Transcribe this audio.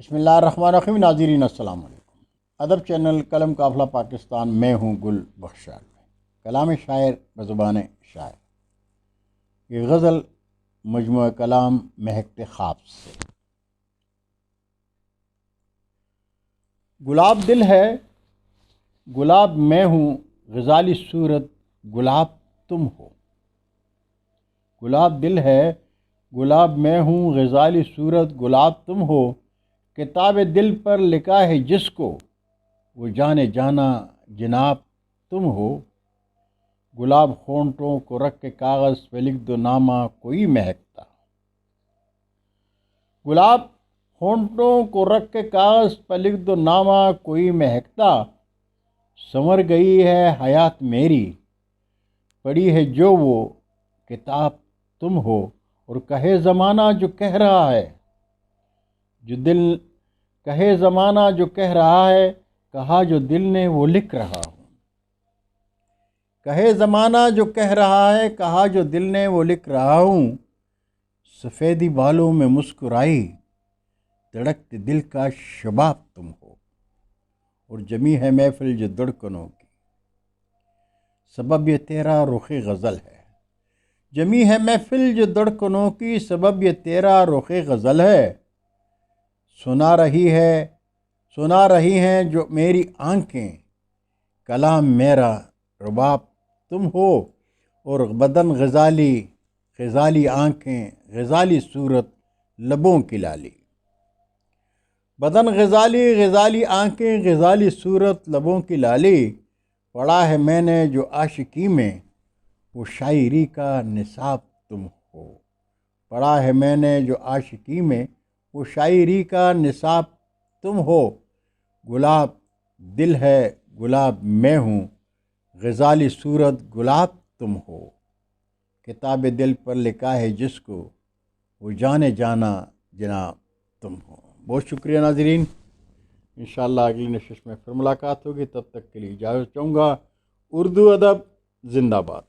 بسم اللہ الرحمن الرحیم. ناظرین السلام علیکم. ادب چینل قلم قافلہ پاکستان میں ہوں گل بخشال میں کلام شاعر بزبان شاعر. یہ غزل مجموعہ کلام مہکتے خواب سے. گلاب دل ہے گلاب میں ہوں غزالی صورت گلاب تم ہو. گلاب دل ہے گلاب میں ہوں غزالی صورت گلاب تم ہو. کتاب دل پر لکھا ہے جس کو وہ جانے جانا جناب تم ہو. گلاب ہونٹوں کو رکھ کے کاغذ پہ لکھ دو نامہ کوئی مہکتا. گلاب ہونٹوں کو رکھ کے کاغذ پہ لکھ دو نامہ کوئی مہکتا. سنور گئی ہے حیات میری پڑھی ہے جو وہ کتاب تم ہو. اور کہے زمانہ جو کہہ رہا ہے جو دل کہے زمانہ جو کہہ رہا ہے کہا جو دل نے وہ لکھ رہا ہوں. کہے زمانہ جو کہہ رہا ہے کہا جو دل نے وہ لکھ رہا ہوں. سفیدی بالوں میں مسکرائی دھڑکتے دل کا شباب تم ہو. اور جمی ہے محفل جو دھڑکنوں کی سبب یہ تیرا رخ غزل ہے. جمی ہے محفل جو دھڑکنوں کی سبب یہ تیرا رخ غزل ہے. سنا رہی ہیں جو میری آنکھیں کلام میرا رباب تم ہو. اور بدن غزالی آنکھیں غزالی صورت لبوں کی لالی. بدن غزالی آنکھیں غزالی صورت لبوں کی لالی. پڑھا ہے میں نے جو عاشقی میں وہ شاعری کا نصاب تم ہو. پڑھا ہے میں نے جو عاشقی میں وہ شاعری کا نصاب تم ہو. گلاب دل ہے گلاب میں ہوں غزالی صورت گلاب تم ہو. کتاب دل پر لکھا ہے جس کو وہ جانے جانا جناب تم ہو. بہت شکریہ ناظرین. انشاءاللہ اگلی نشست میں پھر ملاقات ہوگی. تب تک کے لیے اجازت چاہوں گا. اردو ادب زندہ باد.